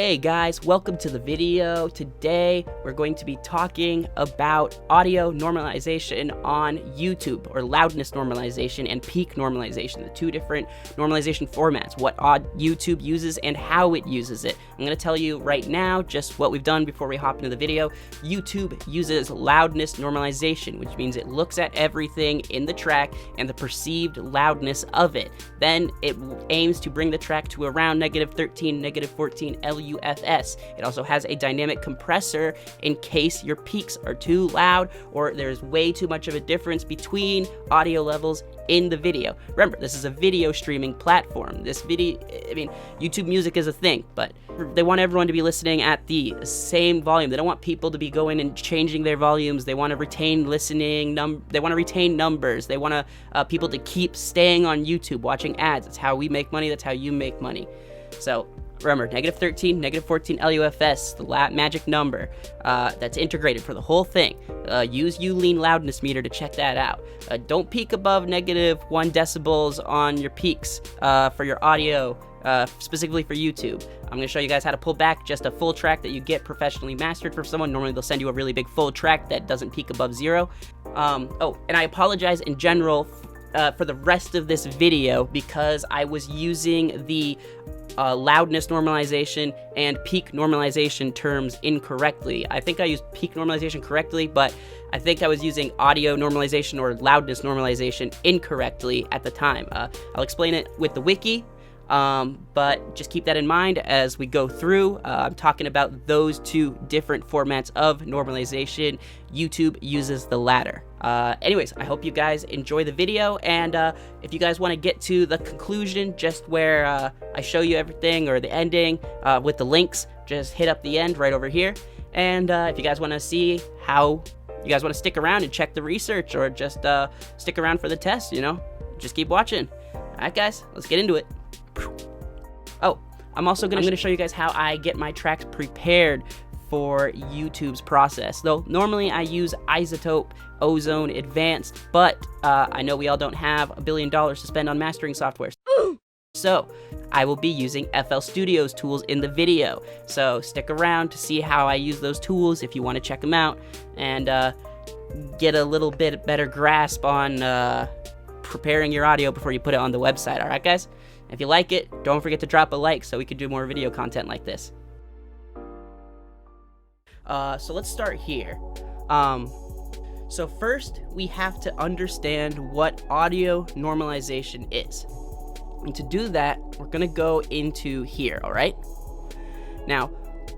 Hey guys, welcome to the video. Today we're going to be talking about audio normalization on YouTube, or loudness normalization and peak normalization, the two different normalization formats, what YouTube uses and how it uses it. I'm going to tell you right now just what we've done before we hop into the video. YouTube uses loudness normalization, which means it looks at everything in the track and the perceived loudness of it. Then it aims to bring the track to around -13, -14 LUFS. It also has a dynamic compressor in case your peaks are too loud or there's way too much of a difference between audio levels in the video. Remember, this is a video streaming platform. YouTube Music is a thing, but they want everyone to be listening at the same volume. They don't want people to be going and changing their volumes. They want to retain listening. They want to retain numbers. They want people to keep staying on YouTube, watching ads. That's how we make money. That's how you make money. So remember, -13, -14 LUFS, the magic number that's integrated for the whole thing. Use ULean loudness meter to check that out. Don't peak above -1 decibels on your peaks for your audio, specifically for YouTube. I'm going to show you guys how to pull back just a full track that you get professionally mastered from someone. Normally they'll send you a really big full track that doesn't peak above 0. And I apologize in general for the rest of this video because I was using the loudness normalization and peak normalization terms incorrectly. I think I used peak normalization correctly, but I think I was using audio normalization or loudness normalization incorrectly at the time. I'll explain it with the wiki, but just keep that in mind as we go through. I'm talking about those two different formats of normalization. YouTube uses the latter. Anyways, I hope you guys enjoy the video, and if you guys want to get to the conclusion, just where I show you everything, or the ending with the links, just hit up the end right over here. And if you guys want to see how you guys want to stick around and check the research, or just stick around for the test, just keep watching. Alright guys, let's get into it. Oh, I'm also going to show you guys how I get my tracks prepared for YouTube's process. Though normally I use iZotope Ozone Advanced, but I know we all don't have $1 billion to spend on mastering software. So I will be using FL Studio's tools in the video. So stick around to see how I use those tools if you want to check them out and get a little bit better grasp on preparing your audio before you put it on the website. Alright guys? If you like it, don't forget to drop a like so we can do more video content like this. So let's start here. So first, we have to understand what audio normalization is. And to do that, we're going to go into here, all right? Now,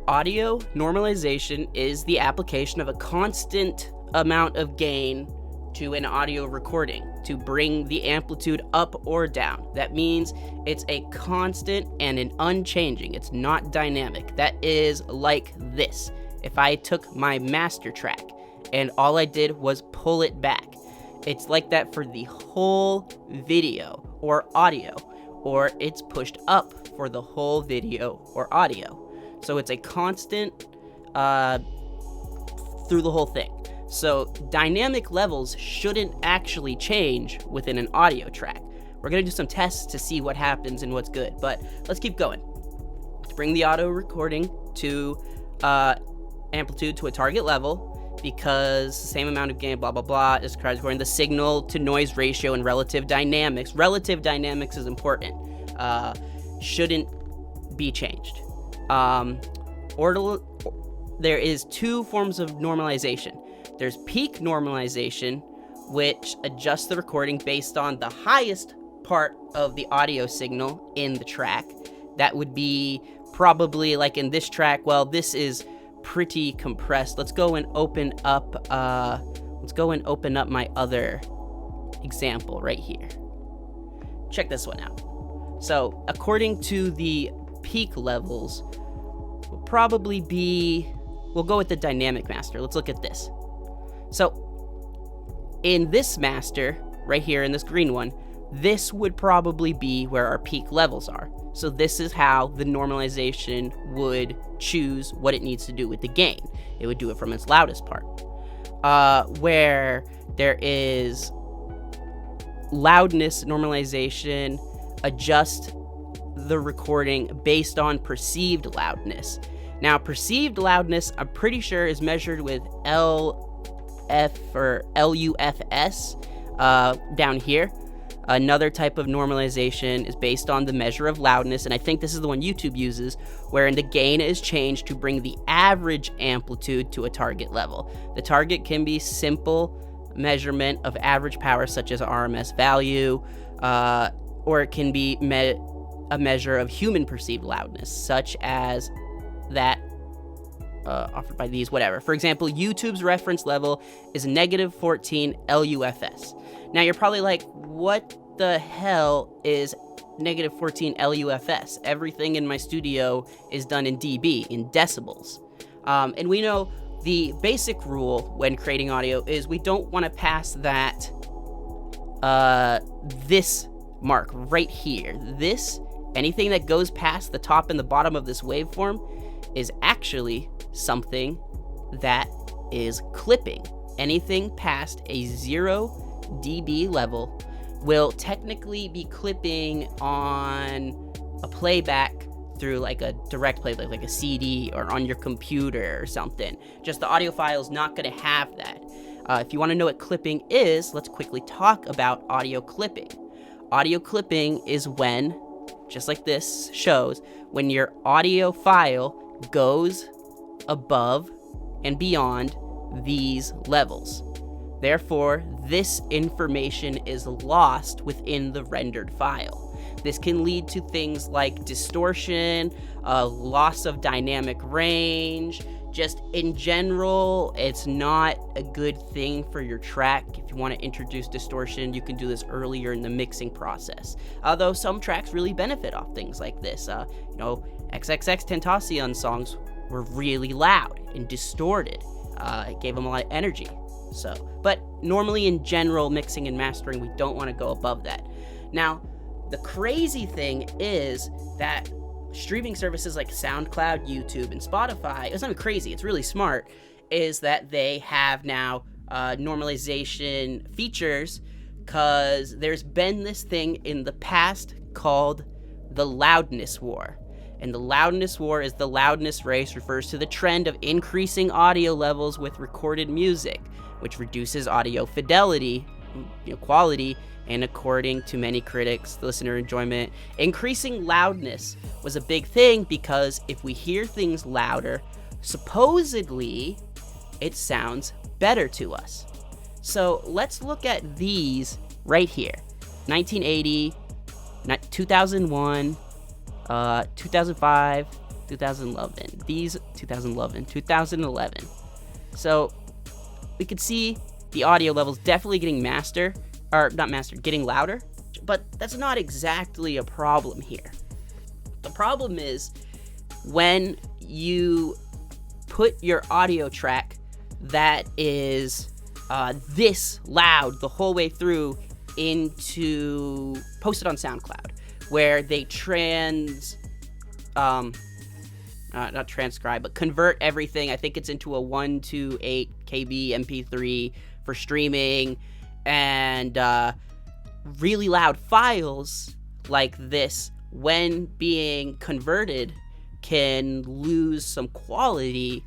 audio normalization is the application of a constant amount of gain to an audio recording to bring the amplitude up or down. That means it's a constant and an unchanging. It's not dynamic. That is like this. If I took my master track and all I did was pull it back, it's like that for the whole video or audio, or it's pushed up for the whole video or audio. So it's a constant through the whole thing. So dynamic levels shouldn't actually change within an audio track. We're going to do some tests to see what happens and what's good, but let's keep going. Let's bring the audio recording to amplitude to a target level, because the same amount of gain, blah, blah, blah, is according to the signal to noise ratio and relative dynamics. Relative dynamics is important. Shouldn't be changed. There is two forms of normalization. There's peak normalization, which adjusts the recording based on the highest part of the audio signal in the track. That would be probably like in this track. Well, this is pretty compressed. Let's go and open up my other example right here. Check this one out. So according to the peak levels, will probably be, we'll go with the dynamic master. Let's look at this. So in this master right here, in this green one, this would probably be where our peak levels are. So this is how the normalization would choose what it needs to do with the gain. It would do it from its loudest part. Where there is loudness normalization, adjust the recording based on perceived loudness. Now, perceived loudness, I'm pretty sure, is measured with LUFS down here. Another type of normalization is based on the measure of loudness, and I think this is the one YouTube uses, wherein the gain is changed to bring the average amplitude to a target level. The target can be simple measurement of average power, such as a RMS value, or it can be a measure of human perceived loudness, such as that offered by these, whatever. For example, YouTube's reference level is negative 14 LUFS. Now, you're probably like, what the hell is negative 14 LUFS? Everything in my studio is done in dB, in decibels. And we know the basic rule when creating audio is we don't want to pass that, this mark right here. Anything that goes past the top and the bottom of this waveform is actually something that is clipping. Anything past a 0 dB level will technically be clipping on a playback through like a direct playback, like a CD or on your computer or something. Just the audio file is not going to have that. If you want to know what clipping is, let's quickly talk about audio clipping. Audio clipping is when, just like this shows, when your audio file goes above and beyond these levels. Therefore, this information is lost within the rendered file. This can lead to things like distortion, loss of dynamic range. Just in general, it's not a good thing for your track. If you want to introduce distortion, you can do this earlier in the mixing process. Although some tracks really benefit off things like this. XXX Tentacion songs were really loud and distorted. It gave them a lot of energy. But normally in general, mixing and mastering, we don't want to go above that. Now, the crazy thing is that streaming services like SoundCloud, YouTube, and Spotify, it's not crazy, it's really smart, is that they have now normalization features, because there's been this thing in the past called the loudness war. And the loudness war is the loudness race, refers to the trend of increasing audio levels with recorded music, which reduces audio fidelity, quality, and according to many critics, listener enjoyment. Increasing loudness was a big thing because if we hear things louder, supposedly it sounds better to us. So let's look at these right here. 1980, 2001, 2005, 2011. These 2011. So we could see the audio levels definitely getting getting louder, but that's not exactly a problem here. The problem is when you put your audio track that is this loud the whole way through post it on SoundCloud, where they not transcribe, but convert everything. I think it's into a 128 KB MP3 for streaming, and really loud files like this, when being converted, can lose some quality.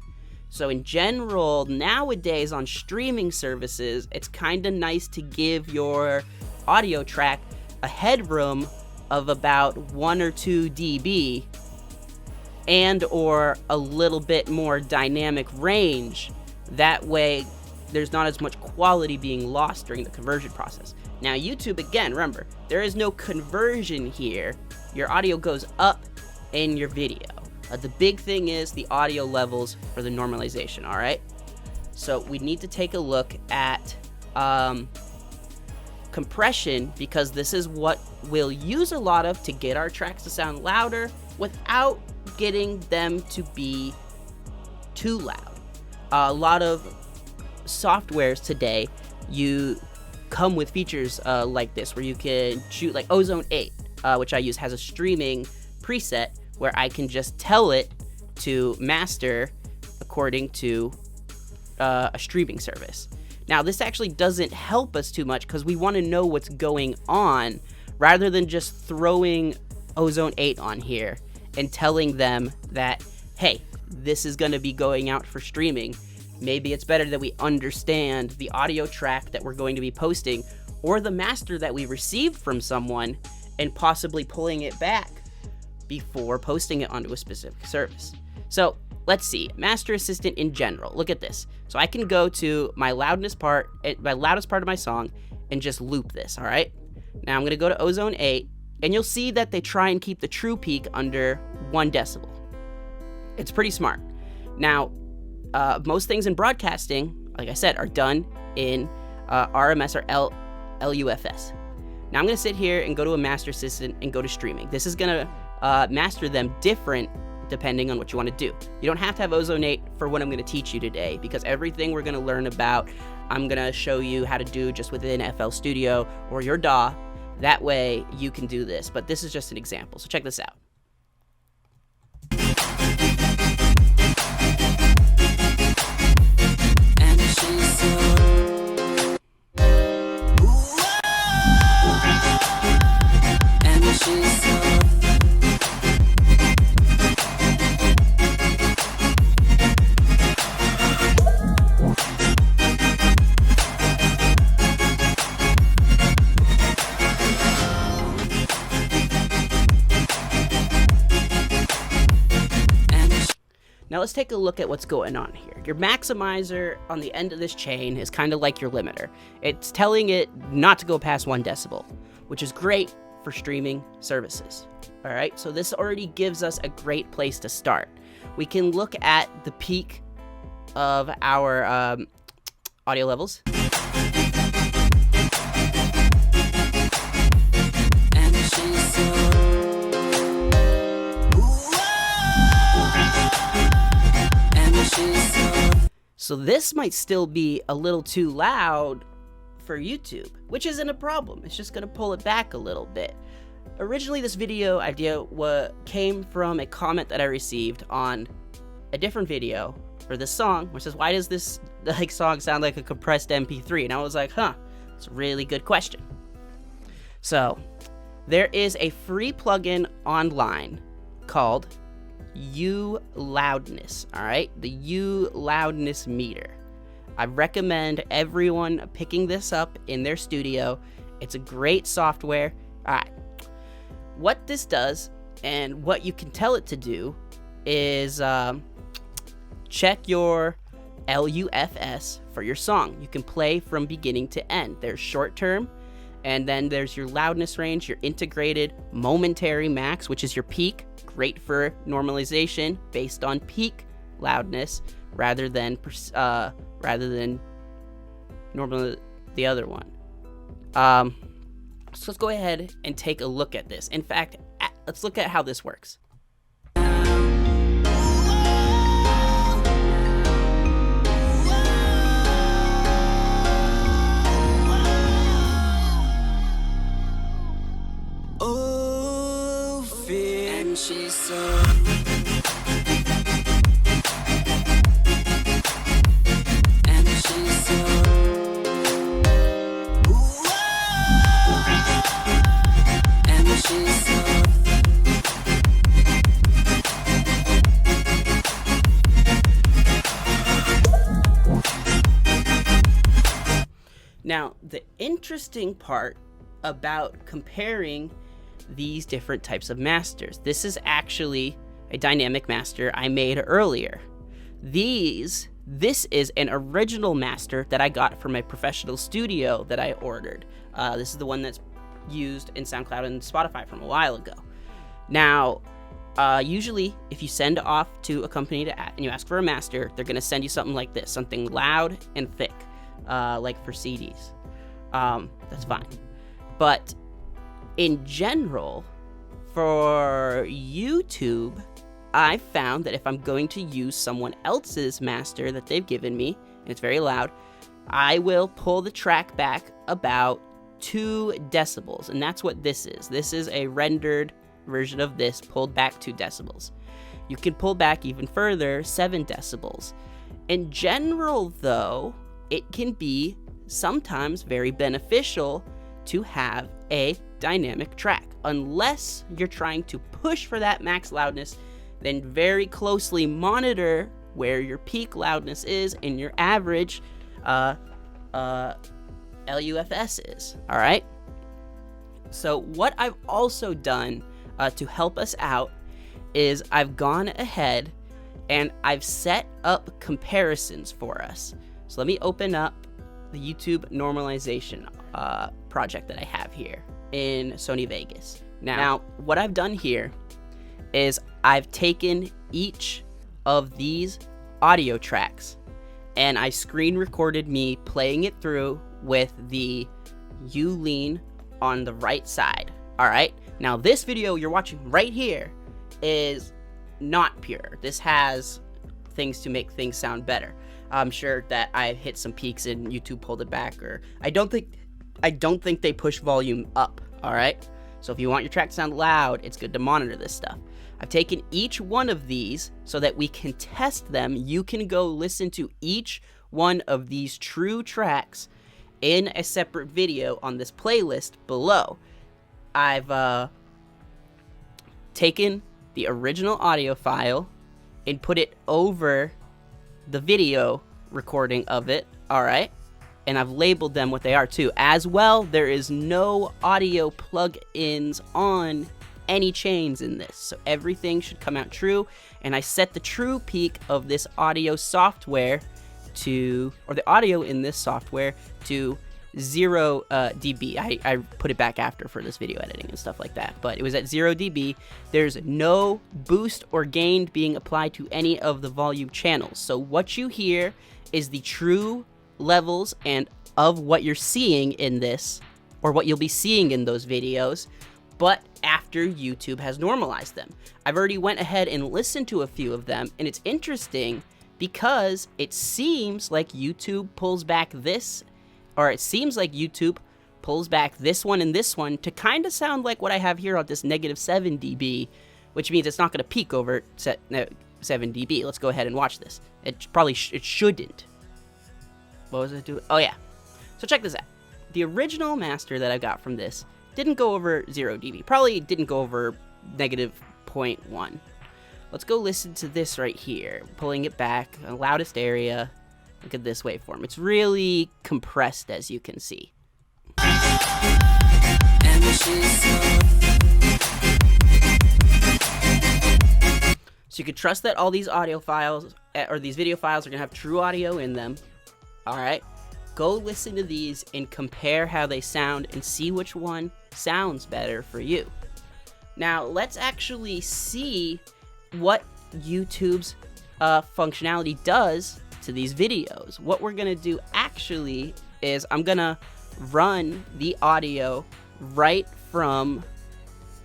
So in general, nowadays on streaming services, it's kind of nice to give your audio track a headroom of about 1 or 2 dB and or a little bit more dynamic range. That way there's not as much quality being lost during the conversion process. Now YouTube, again, remember, there is no conversion here. Your audio goes up in your video. The big thing is the audio levels for the normalization, all right? So we need to take a look at compression, because this is what we'll use a lot of to get our tracks to sound louder without getting them to be too loud. A lot of softwares today, you come with features like this, where you can shoot, like Ozone 8, which I use, has a streaming preset where I can just tell it to master according to a streaming service. Now, this actually doesn't help us too much because we want to know what's going on rather than just throwing Ozone 8 on here and telling them that, hey, this is going to be going out for streaming. Maybe it's better that we understand the audio track that we're going to be posting or the master that we received from someone and possibly pulling it back before posting it onto a specific service. So let's see, Master Assistant in general. Look at this. So I can go to my loudest part of my song and just loop this, all right? Now I'm going to go to Ozone 8, and you'll see that they try and keep the true peak under 1 decibel. It's pretty smart. Now, most things in broadcasting, like I said, are done in RMS or LUFS. Now I'm going to sit here and go to a Master Assistant and go to streaming. This is going to master them different depending on what you want to do. You don't have to have Ozone 8 for what I'm going to teach you today, because everything we're going to learn about, I'm going to show you how to do just within FL Studio or your DAW. That way you can do this, but this is just an example. So check this out. Now let's take a look at what's going on here. Your maximizer on the end of this chain is kind of like your limiter. It's telling it not to go past 1 decibel, which is great for streaming services. All right, so this already gives us a great place to start. We can look at the peak of our audio levels. So this might still be a little too loud for YouTube, which isn't a problem. It's just gonna pull it back a little bit. Originally, this video idea came from a comment that I received on a different video for this song, which says, why does this song sound like a compressed MP3? And I was like, it's a really good question. So there is a free plugin online called Loudness, all right? The Loudness meter. I recommend everyone picking this up in their studio. It's a great software. All right. What this does and what you can tell it to do is check your LUFS for your song. You can play from beginning to end. There's short term, and then there's your loudness range, your integrated momentary max, which is your peak. Great for normalization based on peak loudness rather than normal the other one. So let's go ahead and take a look at this. In fact, let's look at how this works. She's so and she's so and she's so. Now, the interesting part about comparing these different types of masters. This is actually a dynamic master I made earlier. This is an original master that I got from a professional studio that I ordered. This is the one that's used in SoundCloud and Spotify from a while ago. Now, usually if you send off to a company and you ask for a master, they're going to send you something like this, something loud and thick, like for CDs. That's fine. But in general, for YouTube, I found that if I'm going to use someone else's master that they've given me, and it's very loud, I will pull the track back about 2 decibels, and that's what this is. This is a rendered version of this pulled back 2 decibels. You can pull back even further, 7 decibels. In general, though, it can be sometimes very beneficial to have a dynamic track. Unless you're trying to push for that max loudness, then very closely monitor where your peak loudness is and your average LUFS is. All right. So what I've also done to help us out is I've gone ahead and I've set up comparisons for us. So let me open up the YouTube normalization project that I have here in Sony Vegas. Now, what I've done here is I've taken each of these audio tracks and I screen recorded me playing it through with the U-lean on the right side. All right. Now, this video you're watching right here is not pure. This has things to make things sound better. I'm sure that I hit some peaks and YouTube pulled it back, or I don't think they push volume up. All right. So if you want your track to sound loud, it's good to monitor this stuff. I've taken each one of these so that we can test them. You can go listen to each one of these true tracks in a separate video on this playlist below. I've taken the original audio file and put it over the video recording of it, all right? And I've labeled them what they are too. As well, there is no audio plug-ins on any chains in this, so everything should come out true. And I set the true peak of this audio software to, or the audio in this software to 0 dB. I put it back after for this video editing and stuff like that, but it was at 0 dB. There's no boost or gain being applied to any of the volume channels. So what you hear is the true levels and of what you're seeing in this, or what you'll be seeing in those videos, but after YouTube has normalized them. I've already went ahead and listened to a few of them, and it's interesting because it seems like YouTube pulls back this, or it seems like YouTube pulls back this one and this one to kind of sound like what I have here on this -7 dB, which means it's not going to peak over 7 dB. Let's go ahead and watch this. It shouldn't. What was it doing? Oh yeah. So check this out. The original master that I got from this didn't go over 0 dB. Probably didn't go over -0.1. Let's go listen to this right here. Pulling it back, loudest area. Look at this waveform. It's really compressed, as you can see. So you could trust that all these audio files, or these video files, are gonna have true audio in them. All right, go listen to these and compare how they sound and see which one sounds better for you. Now, let's actually see what YouTube's functionality does to these videos. What we're gonna do actually is I'm gonna run the audio right from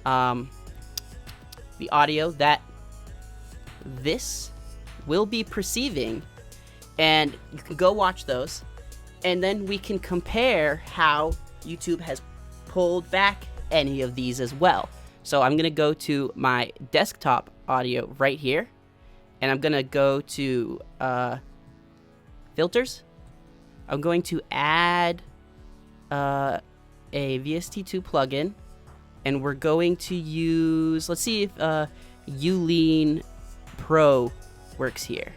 the audio that this will be perceiving, and you can go watch those, and then we can compare how YouTube has pulled back any of these as well. So I'm gonna go to my desktop audio right here, and I'm gonna go to filters. I'm going to add a VST2 plugin, and we're going to use, let's see if U-lean Pro works here.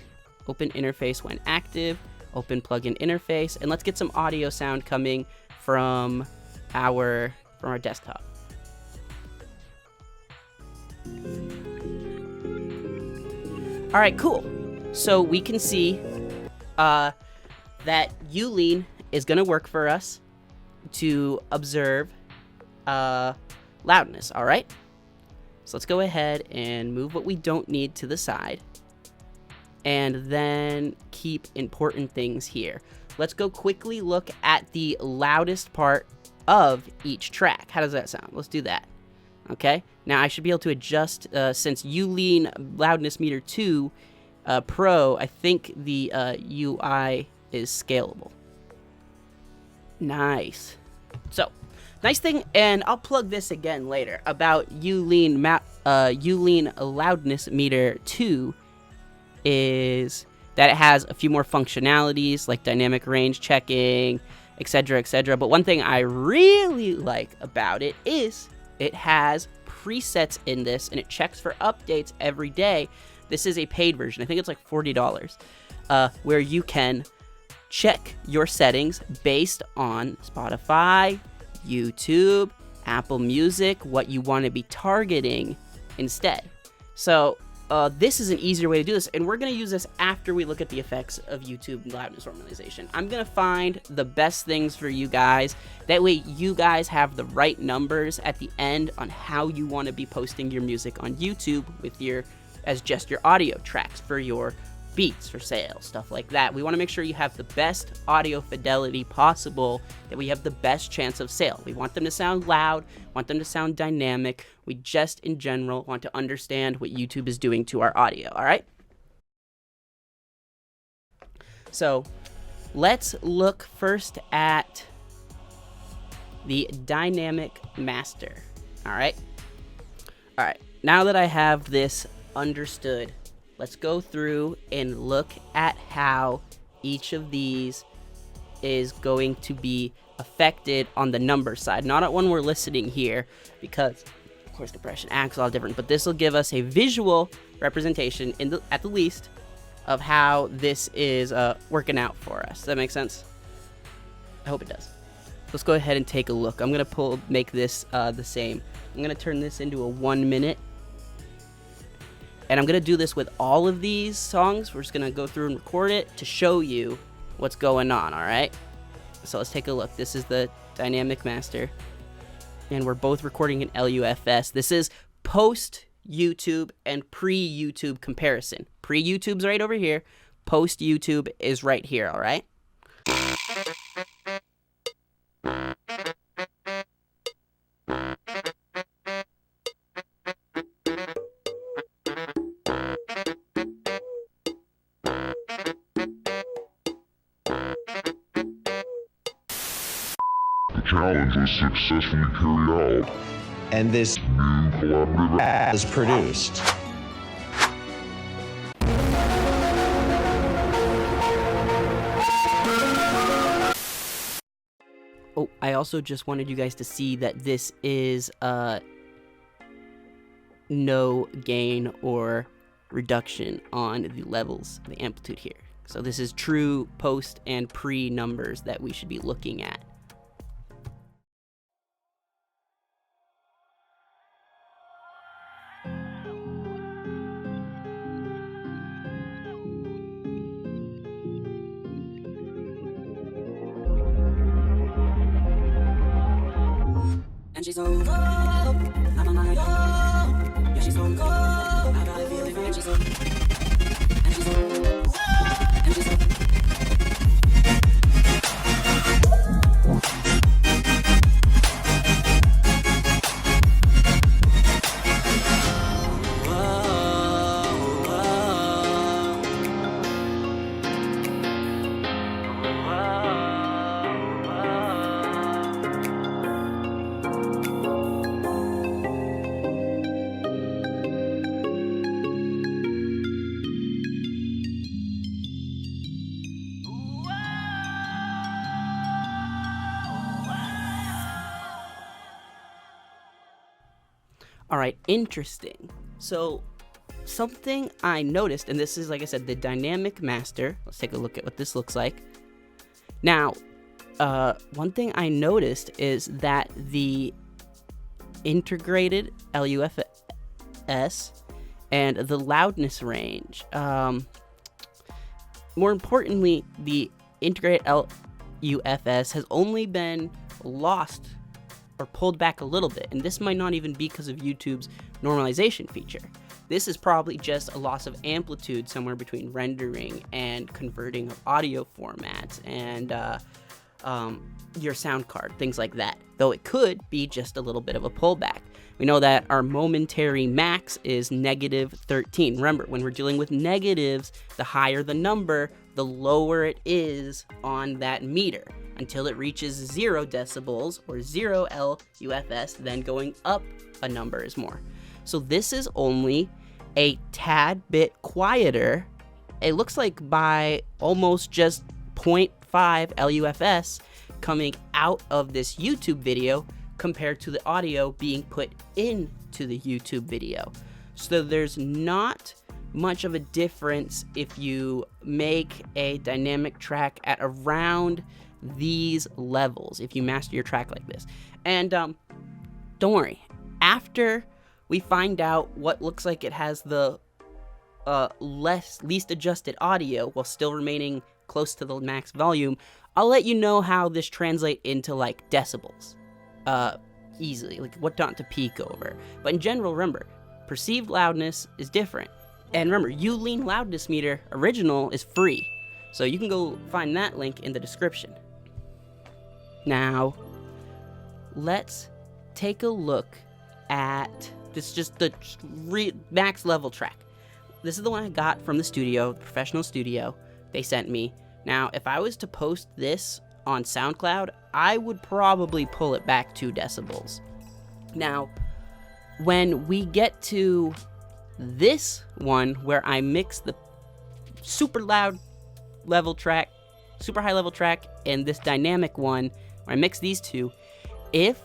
Open interface when active, open plugin interface, and let's get some audio sound coming from our desktop. All right, cool. So we can see that U-lean is going to work for us to observe loudness. All right. So let's go ahead and move what we don't need to the side, and then keep important things here. Let's go quickly look at the loudest part of each track. How does that sound? Let's do that. Okay. Now I should be able to adjust, since U-lean loudness meter 2 Pro, I think the UI is scalable. Nice. So, nice thing, and I'll plug this again later, about U-lean loudness meter 2 is that it has a few more functionalities like dynamic range checking, etc., etc. But one thing I really like about it is it has presets in this, and it checks for updates every day. This is a paid version. I think it's like $40, where you can check your settings based on Spotify, YouTube, Apple Music, what you want to be targeting instead. So this is an easier way to do this, and we're going to use this after we look at the effects of YouTube loudness normalization. I'm going to find the best things for you guys. That way you guys have the right numbers at the end on how you want to be posting your music on YouTube with as just your audio tracks for your beats for sale, stuff like that. We want to make sure you have the best audio fidelity possible, that we have the best chance of sale. We want them to sound loud, want them to sound dynamic. We just, in general, want to understand what YouTube is doing to our audio, all right? So let's look first at the dynamic master, all right? All right, now that I have this understood, let's go through and look at how each of these is going to be affected on the number side. Not at when we're listening here, because of course compression acts all different, but this will give us a visual representation at the least of how this is working out for us. Does that make sense? I hope it does. Let's go ahead and take a look. I'm gonna make this the same. I'm gonna turn this into a 1 minute. And I'm going to do this with all of these songs. We're just going to go through and record it to show you what's going on, all right? So let's take a look. This is the dynamic master. And we're both recording in LUFS. This is post-YouTube and pre-YouTube comparison. Pre-YouTube's right over here. Post-YouTube is right here, all right? Challenge was successfully carried out, and this new collaborative as produced. Oh, I also just wanted you guys to see that this is no gain or reduction on the levels, the amplitude here. So this is true post and pre numbers that we should be looking at. And she's on go, I'm on my own. Yeah, she's on go, I got a feeling. And she's on, and she's on, and she's on. All right, interesting. So something I noticed, and this is, like I said, the dynamic master. Let's take a look at what this looks like. Now, one thing I noticed is that the integrated LUFS and the loudness range, more importantly, the integrated LUFS has only been lost or pulled back a little bit, and this might not even be because of YouTube's normalization feature. This is probably just a loss of amplitude somewhere between rendering and converting of audio formats and your sound card, things like that, though it could be just a little bit of a pullback. We know that our momentary max is -13. Remember, when we're dealing with negatives, the higher the number, the lower it is on that meter until it reaches 0 decibels or 0 LUFS, then going up a number is more. So this is only a tad bit quieter. It looks like by almost just 0.5 LUFS coming out of this YouTube video compared to the audio being put into the YouTube video. So there's not much of a difference if you make a dynamic track at around these levels, if you master your track like this. And don't worry, after we find out what looks like it has the least adjusted audio while still remaining close to the max volume, I'll let you know how this translates into like decibels easily, like what not to peak over. But in general, remember, perceived loudness is different. And remember, Ulean loudness meter original is free, so you can go find that link in the description. Now, let's take a look at this, just the max level track. This is the one I got from the studio, the professional studio they sent me. Now, if I was to post this on SoundCloud, I would probably pull it back 2 decibels. Now, when we get to this one where I mix the super loud level track, super high level track, and this dynamic one, where I mix these two, if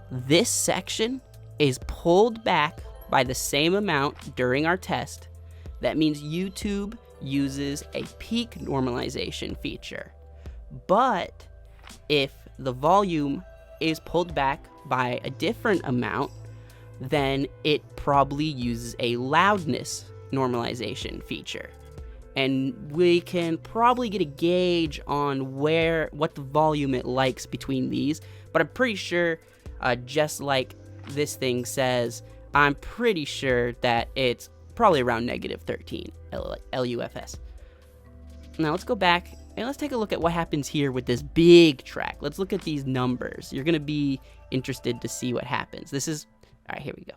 this section is pulled back by the same amount during our test, that means YouTube uses a peak normalization feature. But if the volume is pulled back by a different amount, then it probably uses a loudness normalization feature. And we can probably get a gauge on what the volume it likes between these, but I'm pretty sure, just like this thing says, I'm pretty sure that it's probably around -13 LUFS. Now let's go back and let's take a look at what happens here with this big track. Let's look at these numbers. You're gonna be interested to see what happens. All right, here we go.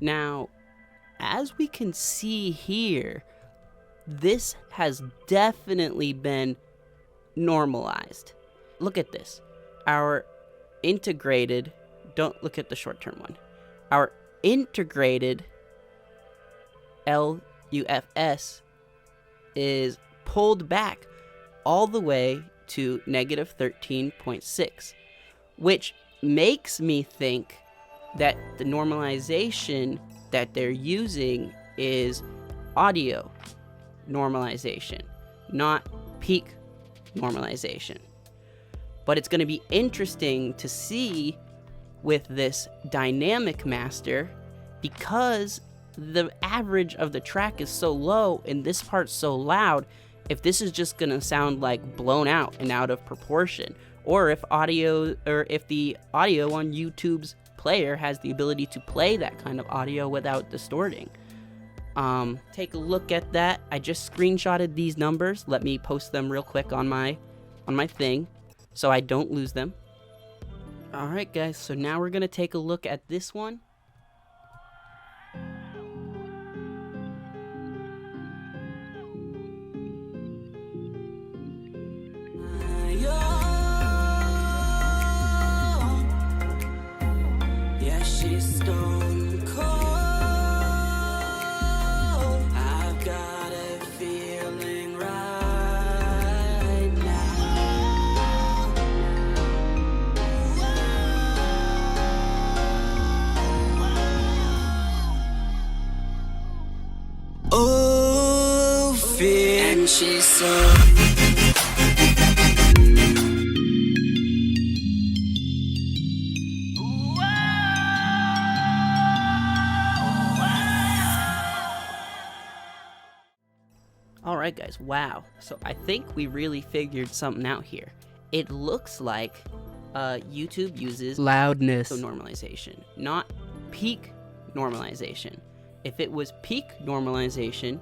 Now, as we can see here, this has definitely been normalized. Look at this. Our integrated, don't look at the short-term one. Our integrated LUFS is pulled back all the way to -13.6, which makes me think that the normalization that they're using is audio normalization, not peak normalization. But it's going to be interesting to see with this dynamic master, because the average of the track is so low and this part's so loud, if this is just going to sound like blown out and out of proportion, or if the audio on YouTube's player has the ability to play that kind of audio without distorting. Take a look at that. I just screenshotted these numbers. Let me post them real quick on my thing so I don't lose them. All right, guys, so now we're gonna take a look at this one. She's stone cold. I've got a feeling right now. Oh, fear. And she's so. Alright guys, wow. So I think we really figured something out here. It looks like YouTube uses loudness normalization, not peak normalization. If it was peak normalization,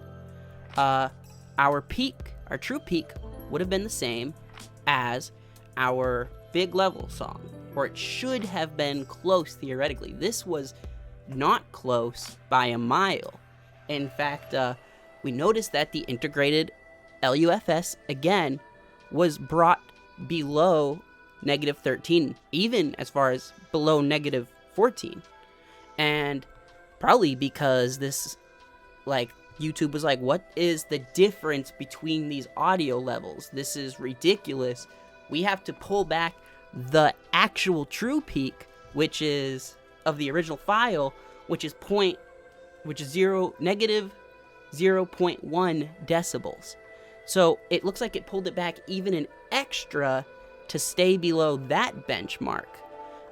our true peak would have been the same as our big level song, or it should have been close theoretically. This was not close by a mile. In fact, we noticed that the integrated LUFS again was brought below -13, even as far as below -14. And probably because this, like, YouTube was like, what is the difference between these audio levels? This is ridiculous. We have to pull back the actual true peak, which is of the original file, which is -0.1 decibels. So it looks like it pulled it back even an extra to stay below that benchmark.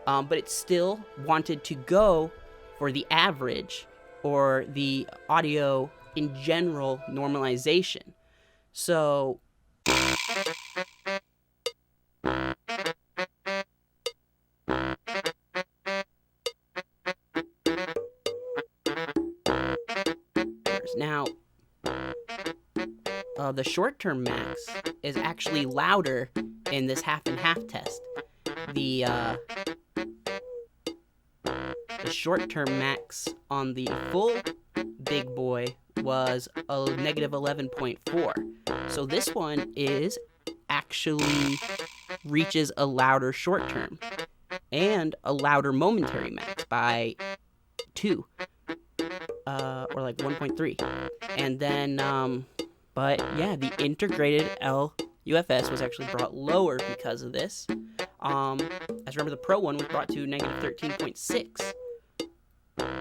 But it still wanted to go for the average, or the audio in general normalization. So now, the short-term max is actually louder in this half and half test. The short-term max on the full big boy was a -11.4. So this one is actually reaches a louder short-term and a louder momentary max by 2. Or like 1.3. And then, but yeah, the integrated LUFS was actually brought lower because of this. As remember, the Pro one was brought to -13.6.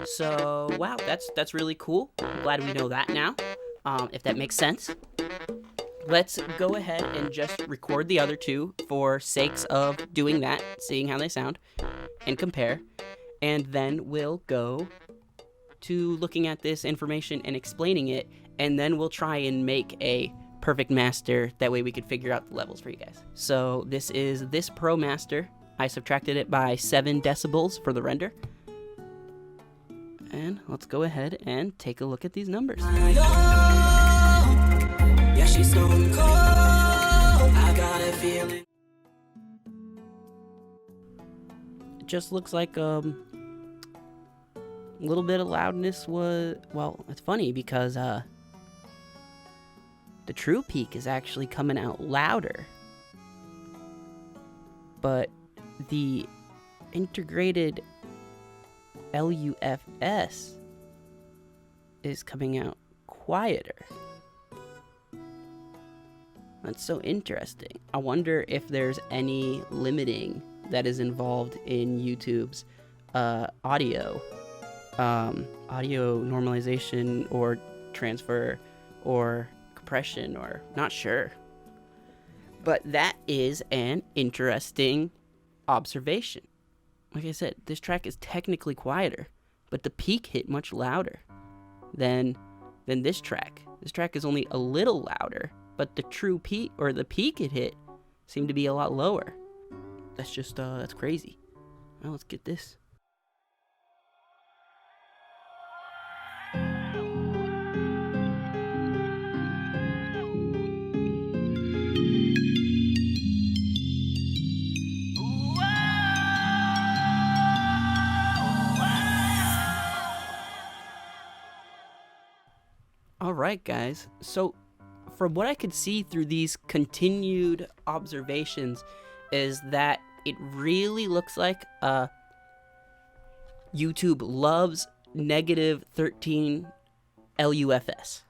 So, wow, that's really cool. I'm glad we know that now, if that makes sense. Let's go ahead and just record the other two for sakes of doing that, seeing how they sound, and compare. And then we'll go to looking at this information and explaining it, and then we'll try and make a perfect master. That way we could figure out the levels for you guys. So this is this Pro Master. I subtracted it by 7 decibels for the render. And let's go ahead and take a look at these numbers. Yeah, she's so cold. I got a feeling. It just looks like a little bit of loudness was, well, it's funny because the true peak is actually coming out louder, but the integrated LUFS is coming out quieter. That's so interesting. I wonder if there's any limiting that is involved in YouTube's audio normalization or transfer or compression, or not sure. But that is an interesting observation. Like I said, this track is technically quieter, but the peak hit much louder than this track. This track is only a little louder, but the true peak, or the peak it hit, seemed to be a lot lower. That's just, that's crazy. Well, let's get this. Alright guys, so from what I could see through these continued observations is that it really looks like YouTube loves -13 LUFS.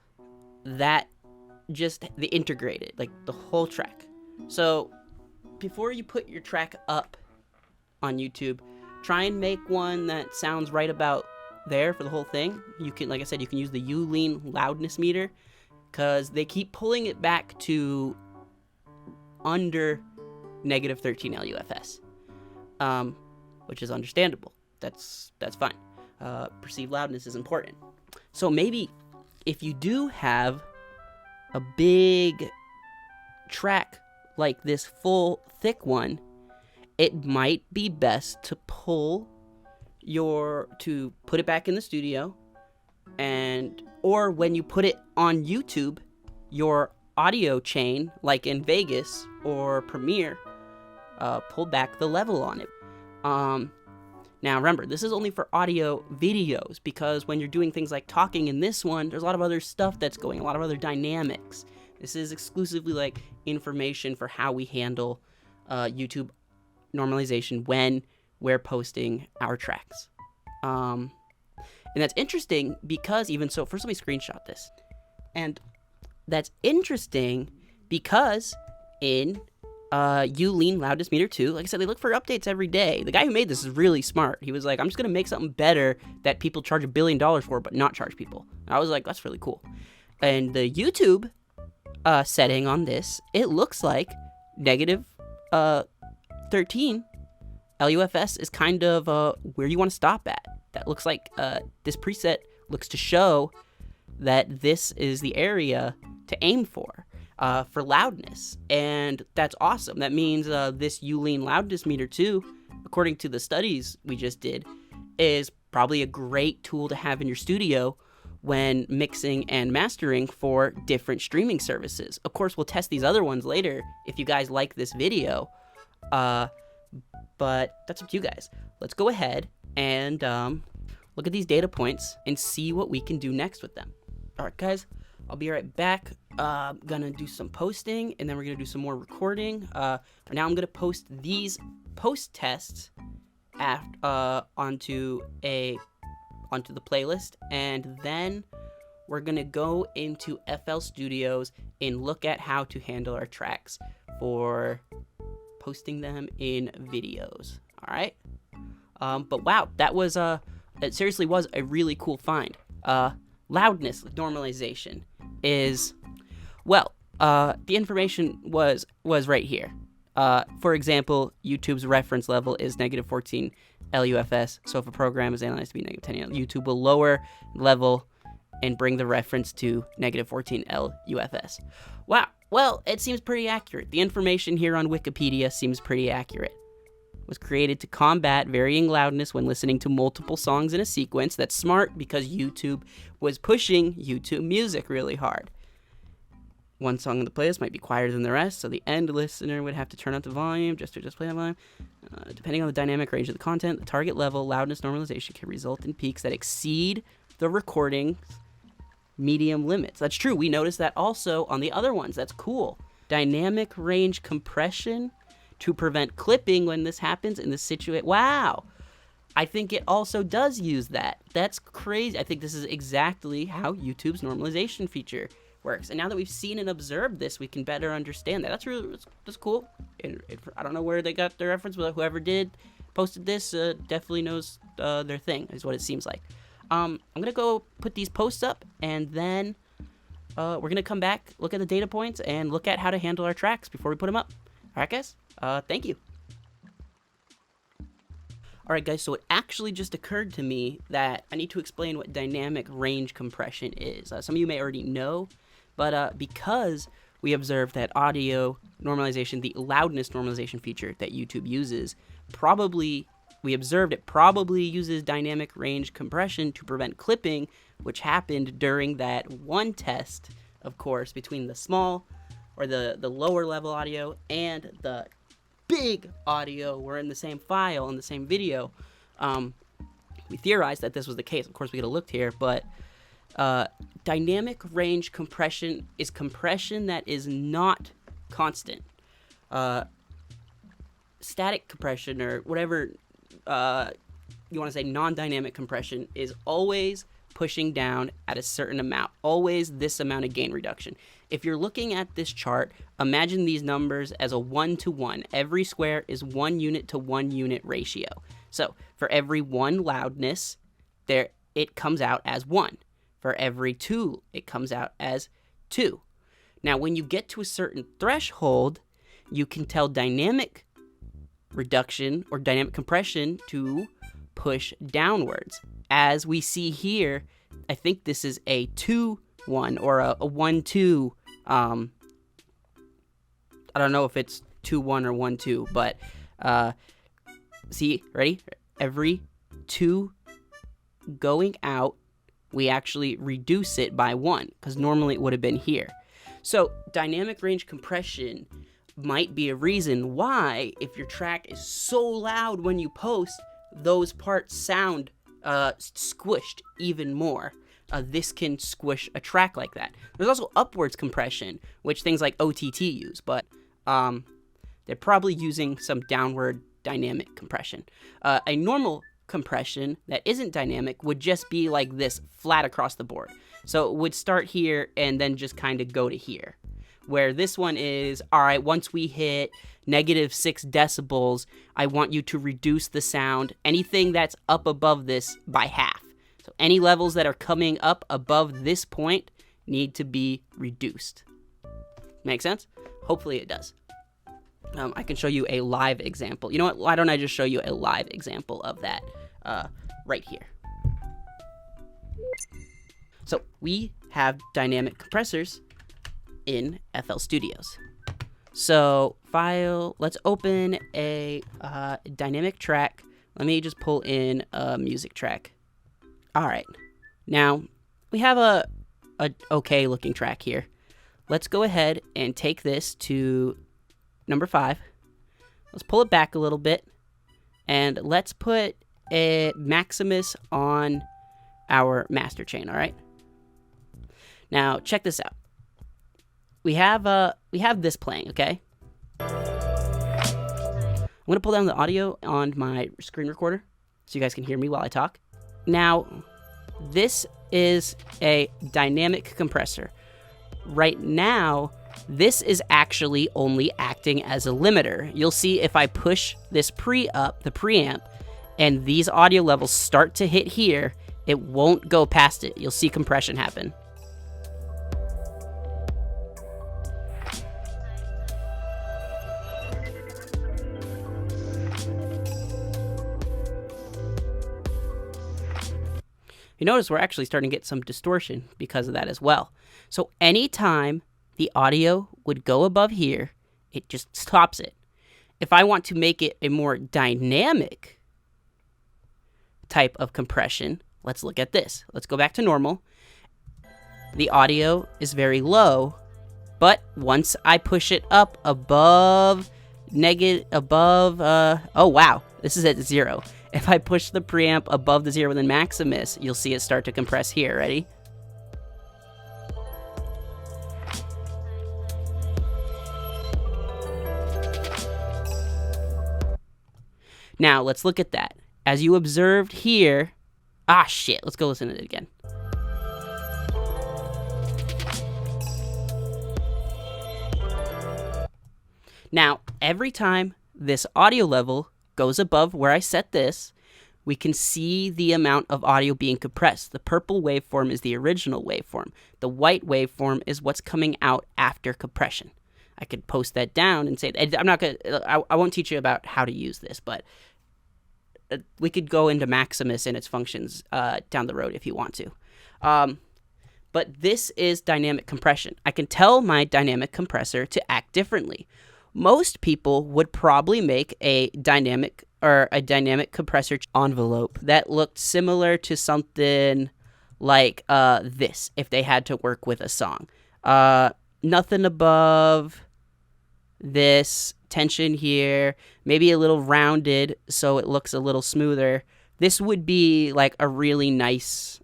That just the integrated, like the whole track. So before you put your track up on YouTube, try and make one that sounds right about there for the whole thing. You can, like I said, you can use the U-Lean loudness meter, because they keep pulling it back to under -13 LUFS, which is understandable. That's fine. Perceived loudness is important. So maybe if you do have a big track like this full thick one, it might be best to put it back in the studio, or when you put it on YouTube, your audio chain, like in Vegas or Premiere, pull back the level on it. Now remember, this is only for audio videos, because when you're doing things like talking in this one, there's a lot of other stuff that's going, a lot of other dynamics. This is exclusively like information for how we handle YouTube normalization when we're posting our tracks. And that's interesting because first let me screenshot this. And that's interesting because in Lean Loudness Meter 2, like I said, they look for updates every day. The guy who made this is really smart. He was like, I'm just going to make something better that people charge $1 billion for, but not charge people. And I was like, that's really cool. And the YouTube setting on this, it looks like negative 13 LUFS is kind of where you want to stop at. That looks like this preset looks to show that this is the area to aim for loudness, and that's awesome. That means this Lean Loudness Meter 2, according to the studies we just did, is probably a great tool to have in your studio when mixing and mastering for different streaming services. Of course, we'll test these other ones later if you guys like this video, but that's up to you guys. Let's go ahead and look at these data points and see what we can do next with them. All right, guys, I'll be right back. I'm gonna do some posting, and then we're gonna do some more recording. For now, I'm gonna post these post tests onto the playlist, and then we're gonna go into FL Studios and look at how to handle our tracks for posting them in videos. All right. But wow, that was it seriously was a really cool find. Loudness normalization is, well, the information was right here. For example, YouTube's reference level is negative 14 LUFS. So if a program is analyzed to be negative 10, YouTube will lower level and bring the reference to negative 14 LUFS. Wow. Well, it seems pretty accurate. The information here on Wikipedia seems pretty accurate. It was created to combat varying loudness when listening to multiple songs in a sequence. That's smart because YouTube was pushing YouTube music really hard. One song in the playlist might be quieter than the rest, so the end listener would have to turn up the volume just to play the volume. Depending on the dynamic range of the content, the target level loudness normalization can result in peaks that exceed the recording's medium limits. That's true. We noticed that also on the other ones. That's cool. Dynamic range compression to prevent clipping when this happens in the situation. Wow. I think it also does use that. That's crazy. I think this is exactly how YouTube's normalization feature works. And now that we've seen and observed this, we can better understand that. That's cool. I don't know where they got their reference, but whoever posted this definitely knows their thing, is what it seems like. I'm going to go put these posts up, and then we're going to come back, look at the data points, and look at how to handle our tracks before we put them up. All right, guys? Thank you. All right, guys, so it actually just occurred to me that I need to explain what dynamic range compression is. Some of you may already know, but because we observed that audio normalization, the loudness normalization feature that YouTube uses, we observed it probably uses dynamic range compression to prevent clipping, which happened during that one test, of course, between the small or the lower level audio and the big audio were in the same file, in the same video. We theorized that this was the case. Of course, we could have looked here, but dynamic range compression is compression that is not constant. Static compression, or whatever you want to say, non-dynamic compression, is always pushing down at a certain amount, always this amount of gain reduction. If you're looking at this chart, imagine these numbers as a 1-to-1. Every square is 1 unit to 1 unit ratio. So for every 1 loudness, it comes out as 1. For every 2, it comes out as 2. Now, when you get to a certain threshold, you can tell dynamic reduction or dynamic compression to push downwards. As we see here, I think this is a 2-1 or a 1-2. I don't know if it's 2-1 or 1-2, but See, ready? Every 2 going out, we actually reduce it by 1, because normally it would have been here. So dynamic range compression might be a reason why, if your track is so loud when you post, those parts sound squished even more. This can squish a track like that. There's also upwards compression, which things like OTT use, but they're probably using some downward dynamic compression. A normal compression that isn't dynamic would just be like this, flat across the board. So it would start here and then just kind of go to here. Where this one is, all right, once we hit -6 decibels, I want you to reduce the sound, anything that's up above this, by half. So any levels that are coming up above this point need to be reduced. Make sense? Hopefully it does. I can show you a live example. You know what? Why don't I just show you a live example of that right here. So we have dynamic compressors in FL Studios. So file, let's open a dynamic track. Let me just pull in a music track. All right, now we have a okay looking track here. Let's go ahead and take this to number 5. Let's pull it back a little bit, and let's put a Maximus on our master chain. All right. Now check this out. We have this playing, okay? I'm gonna pull down the audio on my screen recorder so you guys can hear me while I talk. Now, this is a dynamic compressor. Right now, this is actually only acting as a limiter. You'll see if I push this up, the preamp, and these audio levels start to hit here, it won't go past it. You'll see compression happen. You notice we're actually starting to get some distortion because of that as well. So anytime the audio would go above here, it just stops it. If I want to make it a more dynamic type of compression, let's look at this. Let's go back to normal. The audio is very low, but once I push it up above oh wow, this is at 0. If I push the preamp above the 0 with the Maximus, you'll see it start to compress here. Ready? Now, let's look at that. As you observed here... Ah, shit. Let's go listen to it again. Now, every time this audio level goes above where I set this, we can see the amount of audio being compressed. The purple waveform is the original waveform. The white waveform is what's coming out after compression. I could post that down and say, I won't teach you about how to use this, but we could go into Maximus and its functions down the road if you want to. But this is dynamic compression. I can tell my dynamic compressor to act differently. Most people would probably make a dynamic compressor envelope that looked similar to something like this if they had to work with a song. Nothing above this, tension here, maybe a little rounded so it looks a little smoother. This would be like a really nice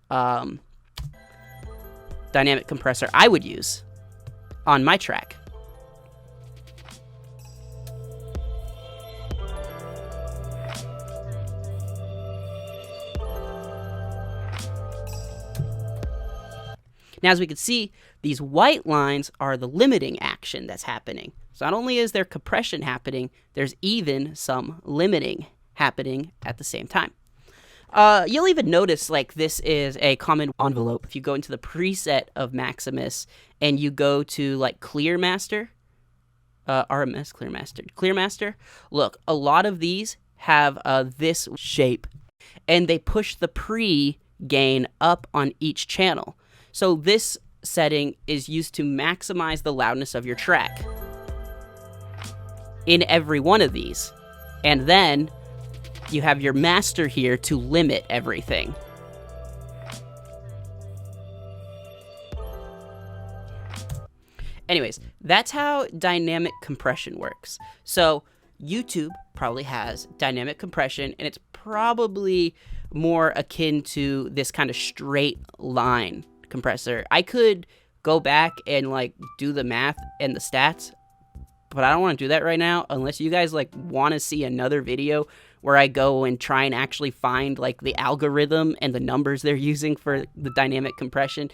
dynamic compressor I would use on my track. Now, as we can see, these white lines are the limiting action that's happening. So not only is there compression happening, there's even some limiting happening at the same time. You'll even notice like this is a common envelope. If you go into the preset of Maximus and you go to like Clearmaster, RMS Clearmaster, look, a lot of these have this shape and they push the pre-gain up on each channel. So this setting is used to maximize the loudness of your track in every one of these. And then you have your master here to limit everything. Anyways, that's how dynamic compression works. So YouTube probably has dynamic compression, and it's probably more akin to this kind of straight line compressor. I could go back and like do the math and the stats, but I don't want to do that right now unless you guys like want to see another video where I go and try and actually find like the algorithm and the numbers they're using for the dynamic compression.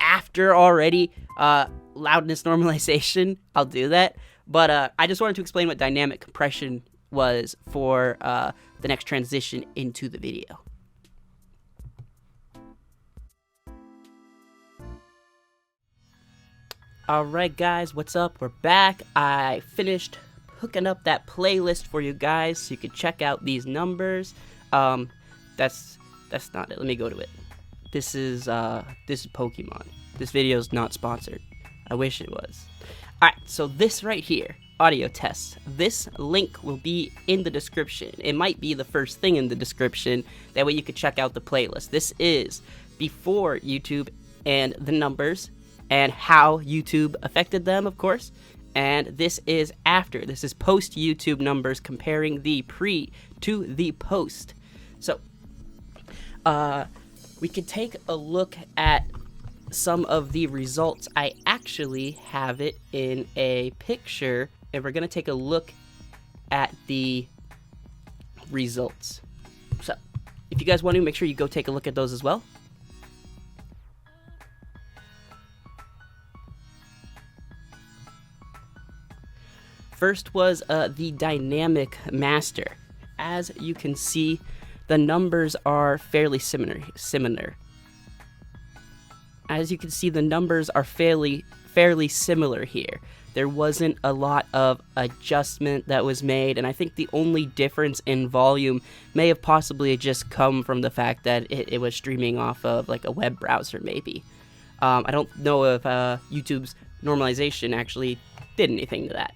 After already loudness normalization, I'll do that. But I just wanted to explain what dynamic compression was for the next transition into the video. Alright guys, what's up? We're back. I finished hooking up that playlist for you guys so you can check out these numbers. That's not it. Let me go to it. This is Pokemon. This video is not sponsored. I wish it was. Alright, so this right here, audio tests. This link will be in the description. It might be the first thing in the description. That way you can check out the playlist. This is before YouTube and the numbers and how YouTube affected them, of course. And this is after. This is post YouTube numbers comparing the pre to the post. So, we could take a look at some of the results. I actually have it in a picture, and we're going to take a look at the results. So, if you guys want to, make sure you go take a look at those as well. First was the dynamic master. As you can see, the numbers are fairly similar. As you can see, the numbers are fairly similar here. There wasn't a lot of adjustment that was made, and I think the only difference in volume may have possibly just come from the fact that it was streaming off of like a web browser, maybe. I don't know if YouTube's normalization actually did anything to that.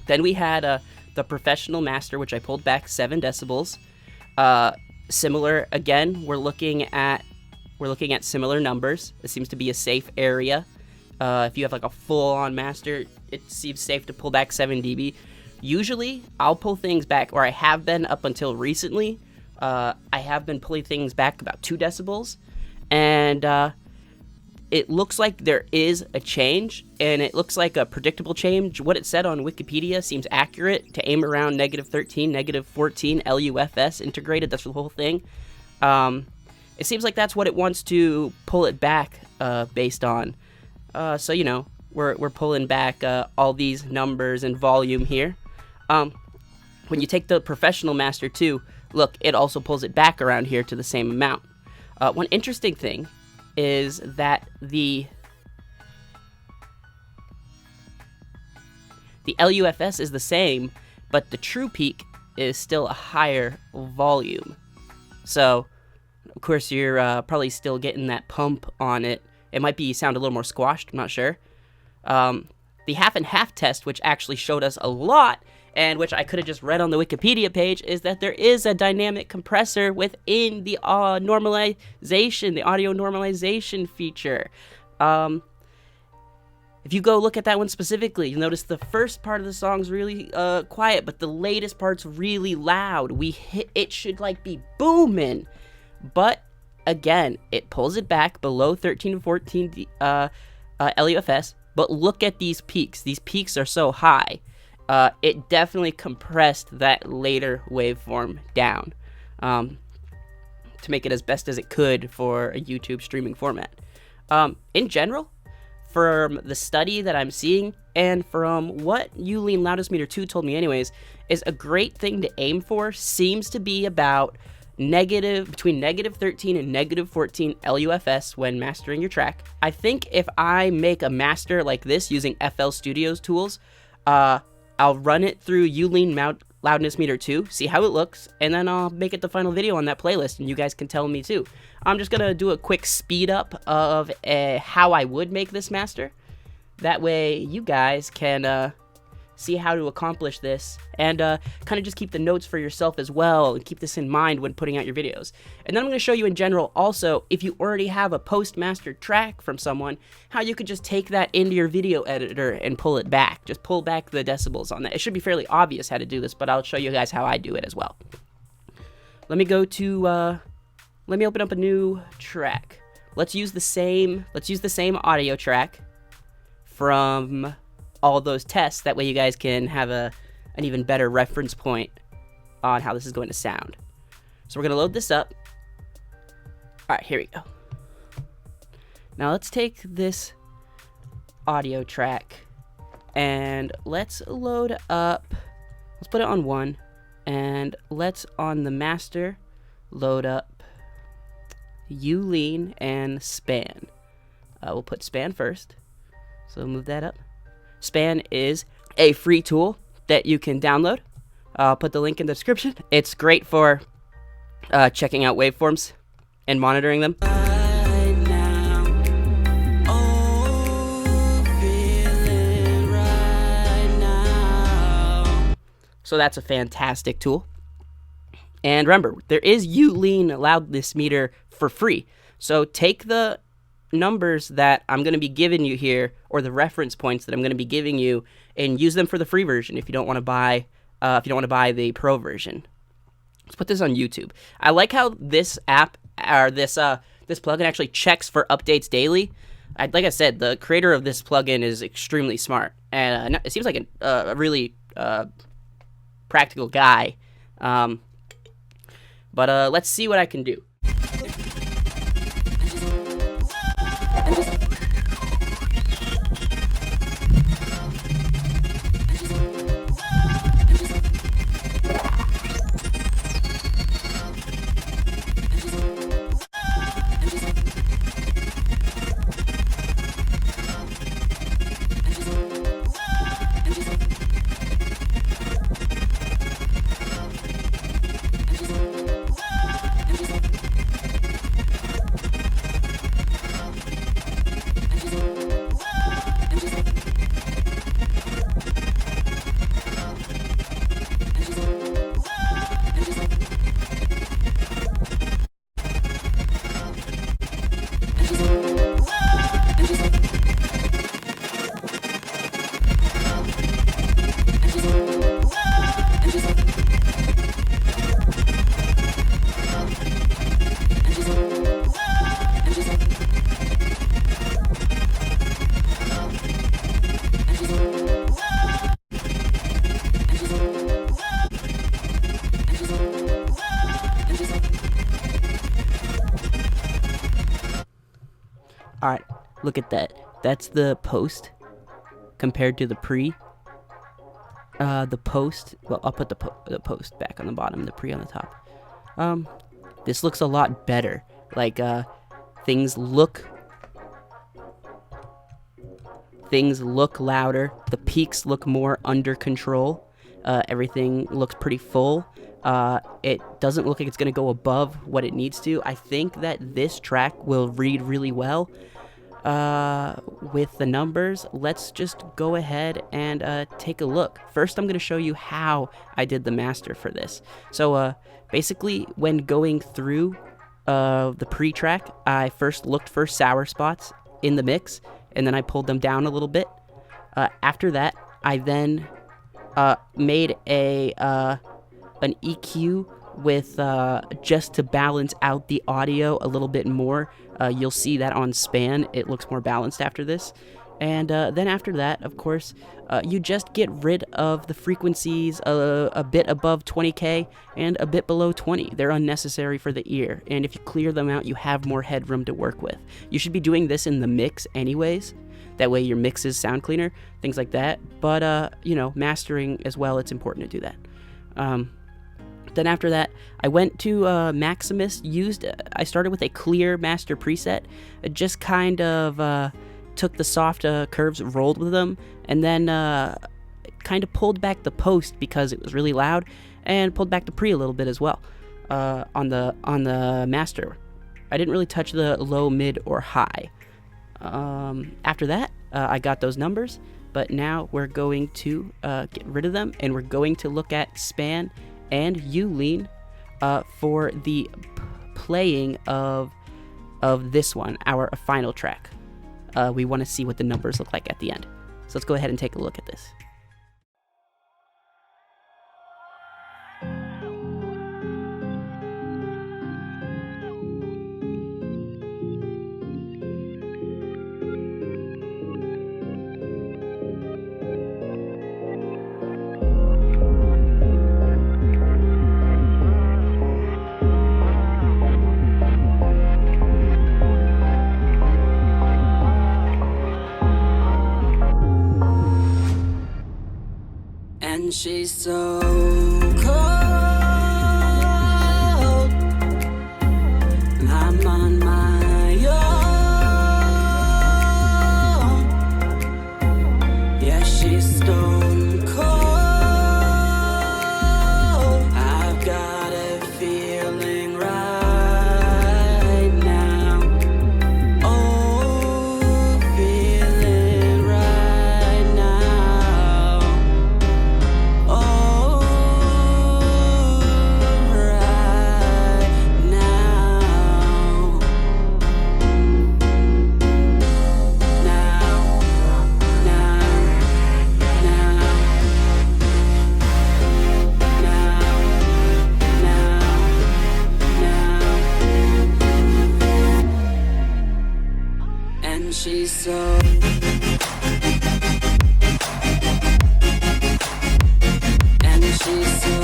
Then we had the professional master, which I pulled back 7 decibels. Similar again. We're looking at similar numbers. It seems to be a safe area. If you have like a full-on master, it seems safe to pull back 7 dB. Usually, I'll pull things back, or I have been up until recently. I have been pulling things back about 2 decibels, and it looks like there is a change, and it looks like a predictable change. What it said on Wikipedia seems accurate to aim around -13, -14 LUFS integrated. That's the whole thing. It seems like that's what it wants to pull it back based on. So, you know, we're pulling back all these numbers and volume here. When you take the professional master too, look, it also pulls it back around here to the same amount. One interesting thing is that the LUFS is the same, but the true peak is still a higher volume. So, of course, you're probably still getting that pump on it. It might sound a little more squashed, I'm not sure. The half and half test, which actually showed us a lot, and which I could have just read on the Wikipedia page, is that there is a dynamic compressor within the normalization, the audio normalization feature. If you go look at that one specifically, you'll notice the first part of the song's really quiet, but the latest part's really loud. It should like be booming, but again, it pulls it back below 13 to 14 LUFS. But look at these peaks. These peaks are so high. It definitely compressed that later waveform down to make it as best as it could for a YouTube streaming format. In general, from the study that I'm seeing, and from what Ulean Loudness Meter 2 told me anyways, is a great thing to aim for seems to be about between -13 and -14 LUFS when mastering your track. I think if I make a master like this using FL Studio's tools, I'll run it through Ulean Loudness Meter 2, see how it looks, and then I'll make it the final video on that playlist, and you guys can tell me too. I'm just gonna do a quick speed up of how I would make this master. That way you guys can see how to accomplish this, and kind of just keep the notes for yourself as well, and keep this in mind when putting out your videos. And then I'm going to show you in general also, if you already have a post-mastered track from someone, how you could just take that into your video editor and pull it back. Just pull back the decibels on that. It should be fairly obvious how to do this, but I'll show you guys how I do it as well. Let me go to, let me open up a new track. Let's use the same audio track from all those tests. That way you guys can have an even better reference point on how this is going to sound. So we're going to load this up. All right, here we go. Now let's take this audio track and let's load up, let's put it on 1, and let's on the master load up lean and span. We'll put span first, so move that up. Span is a free tool that you can download. I'll put the link in the description. It's great for checking out waveforms and monitoring them. Right now, oh, feeling right now. So that's a fantastic tool. And remember, there is lean loudness meter for free. So take the numbers that I'm going to be giving you here, or the reference points that I'm going to be giving you, and use them for the free version if you don't want to buy the pro version. Let's put this on YouTube. I like how this app, or this plugin, actually checks for updates daily. Like I said, the creator of this plugin is extremely smart, and it seems like a really practical guy. But let's see what I can do. All right, look at that. That's the post compared to the pre. The post, well, I'll put the post back on the bottom, the pre on the top. This looks a lot better. Like, things look louder. The peaks look more under control. Everything looks pretty full. It doesn't look like it's going to go above what it needs to. I think that this track will read really well with the numbers. Let's just go ahead and take a look. First, I'm going to show you how I did the master for this. So basically, when going through the pre-track, I first looked for sour spots in the mix, and then I pulled them down a little bit. After that, I then made an EQ with just to balance out the audio a little bit more. You'll see that on span, it looks more balanced after this. And then after that, of course, you just get rid of the frequencies a bit above 20K and a bit below 20. They're unnecessary for the ear, and if you clear them out, you have more headroom to work with. You should be doing this in the mix anyways. That way your mixes sound cleaner, things like that. But, you know, mastering as well, it's important to do that. Then after that, I went to Maximus, I started with a clear master preset. It just kind of took the soft curves, rolled with them, and then kind of pulled back the post because it was really loud, and pulled back the pre a little bit as well on the master. I didn't really touch the low, mid, or high. After that, I got those numbers, but now we're going to get rid of them, and we're going to look at span and U-lean for the playing of this one, our final track. We want to see what the numbers look like at the end. So let's go ahead and take a look at this. And she's so cold. I'm on my own. Yeah, she's stone cold. I've got a feeling right now. Oh, feeling right now. Oh, right now. And she's so and she's so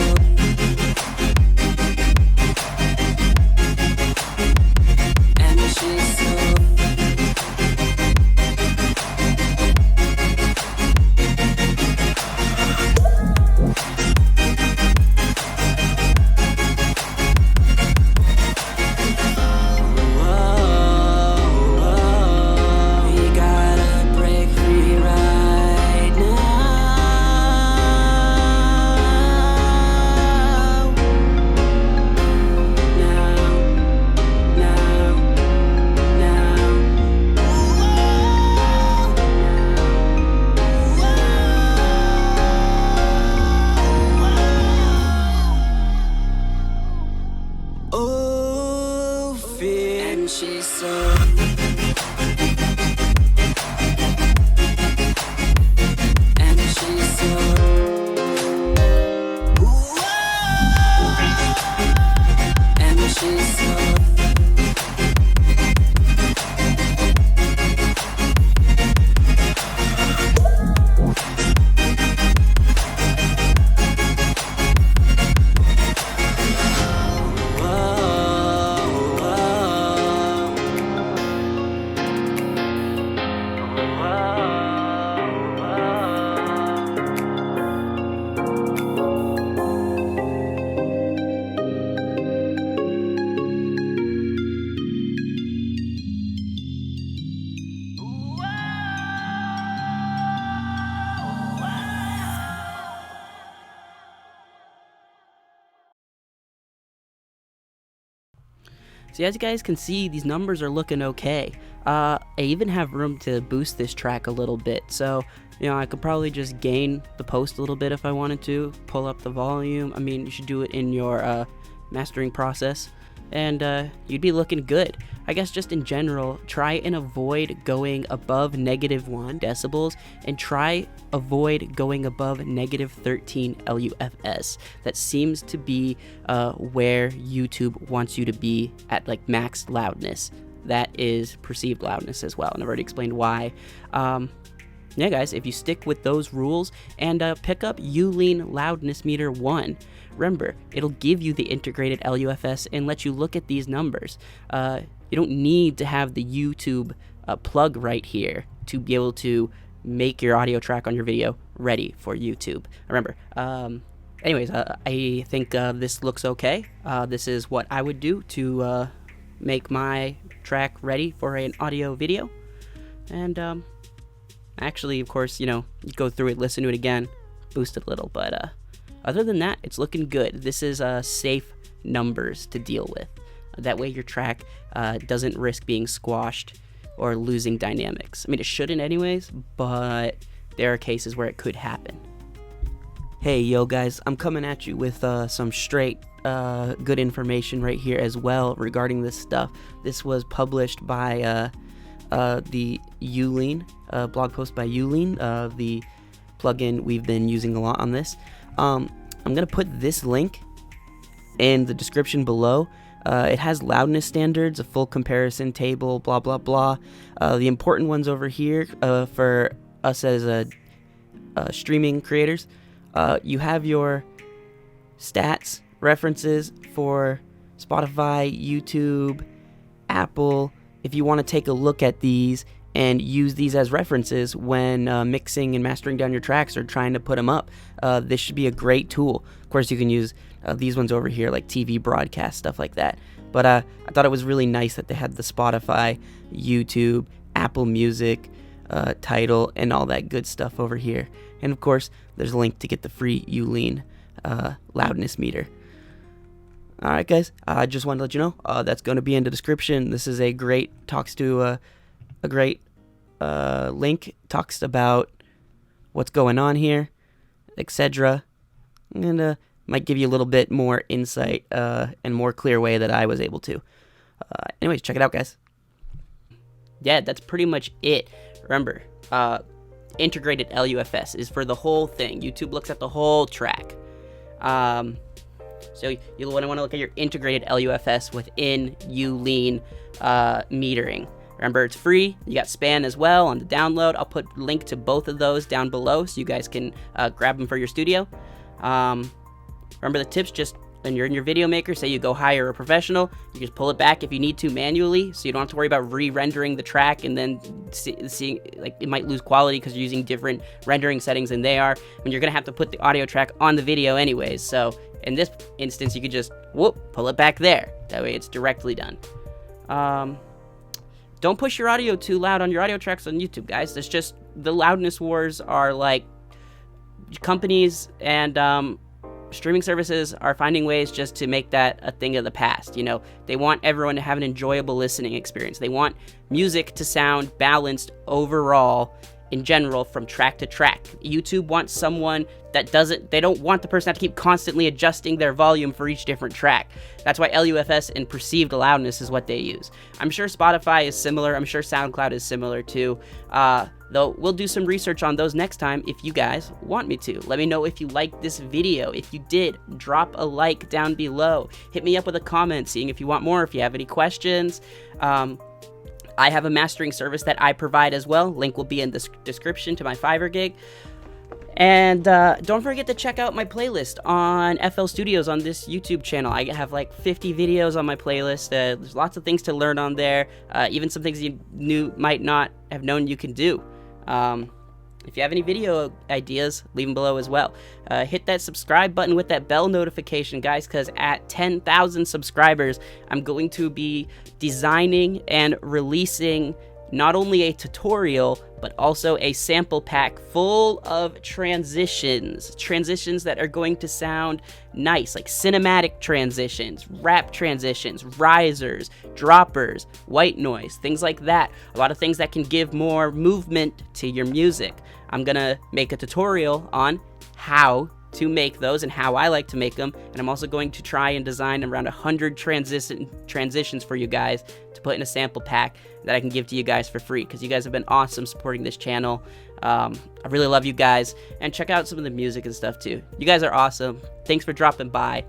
and she's so we gotta break free right now. Oh, fear. And she's so and she's so and she's so So as you guys can see, these numbers are looking okay. I even have room to boost this track a little bit, so I could probably just gain the post a little bit if I wanted to, pull up the volume. I mean, you should do it in your mastering process, and you'd be looking good. I guess just in general, try and avoid going above -1 decibels, and try avoid going above -13 LUFS. That seems to be where YouTube wants you to be at, like, max loudness. That is perceived loudness as well, and I've already explained why. Yeah, guys, if you stick with those rules and pick up U-lean loudness meter 1, remember, it'll give you the integrated LUFS and let you look at these numbers. You don't need to have the YouTube plug right here to be able to make your audio track on your video ready for YouTube. Remember, anyways, I think this looks okay. This is what I would do to make my track ready for an audio video. And actually, of course, you go through it, listen to it again, boost it a little, but other than that, it's looking good. This is safe numbers to deal with. That way your track doesn't risk being squashed or losing dynamics. I mean, it shouldn't anyways, but there are cases where it could happen. Hey, yo guys, I'm coming at you with some straight good information right here as well regarding this stuff. This was published by the Ulean, blog post by Ulean, the plugin we've been using a lot on this. I'm going to put this link in the description below. It has loudness standards, a full comparison table, blah, blah, blah. The important ones over here for us as streaming creators, you have your stats, references for Spotify, YouTube, Apple. If you want to take a look at these and use these as references when mixing and mastering down your tracks or trying to put them up, this should be a great tool. Of course, you can use these ones over here, like TV broadcast, stuff like that. But I thought it was really nice that they had the Spotify, YouTube, Apple Music, Tidal, and all that good stuff over here. And of course, there's a link to get the free Ulean loudness meter. Alright guys, I just wanted to let you know, that's going to be in the description. This is a great, talks to a great link, talks about what's going on here, etc. And might give you a little bit more insight and more clear way that I was able to. Anyways, check it out, guys. Yeah, that's pretty much it. Remember, integrated LUFS is for the whole thing. YouTube looks at the whole track. So you'll want to look at your integrated LUFS within Ulean metering. Remember, it's free. You got Span as well on the download. I'll put a link to both of those down below so you guys can grab them for your studio. Remember the tips, just when you're in your video maker, say you go hire a professional, you just pull it back if you need to manually, so you don't have to worry about re-rendering the track and then seeing, like, it might lose quality because you're using different rendering settings than they are, when you're going to have to put the audio track on the video anyways. So in this instance, you could just, pull it back there. That way it's directly done. Don't push your audio too loud on your audio tracks on YouTube, guys. It's just, the loudness wars are like, companies and streaming services are finding ways just to make that a thing of the past. You know, they want everyone to have an enjoyable listening experience. They want music to sound balanced overall in general from track to track. YouTube wants someone that they don't want the person to have to keep constantly adjusting their volume for each different track. That's why LUFS and perceived loudness is what they use. I'm sure Spotify is similar. I'm sure SoundCloud is similar too. Though we'll do some research on those next time if you guys want me to. Let me know if you liked this video. If you did, drop a like down below. Hit me up with a comment, seeing if you want more, if you have any questions. I have a mastering service that I provide as well. Link will be in the description to my Fiverr gig. And don't forget to check out my playlist on FL Studios on this YouTube channel. I have like 50 videos on my playlist. There's lots of things to learn on there. Even some things you might not have known you can do. If you have any video ideas, leave them below as well. Hit that subscribe button with that bell notification, guys, because at 10,000 subscribers, I'm going to be designing and releasing not only a tutorial, but also a sample pack full of transitions that are going to sound nice, like cinematic transitions, rap transitions, risers, droppers, white noise, things like that. A lot of things that can give more movement to your music. I'm gonna make a tutorial on how to make those and how I like to make them, and I'm also going to try and design around 100 transitions for you guys to put in a sample pack that I can give to you guys for free, because you guys have been awesome supporting this channel. I really love you guys, and check out some of the music and stuff too. You guys are awesome. Thanks for dropping by.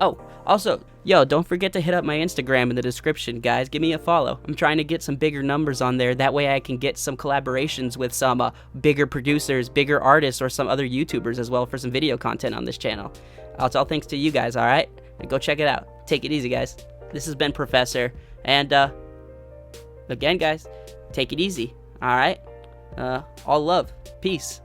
Oh, also, don't forget to hit up my Instagram in the description, guys. Give me a follow. I'm trying to get some bigger numbers on there. That way I can get some collaborations with some bigger producers, bigger artists, or some other YouTubers as well for some video content on this channel. It's all thanks to you guys, all right? Go check it out. Take it easy, guys. This has been Professor, and again, guys, take it easy, all right? All love. Peace.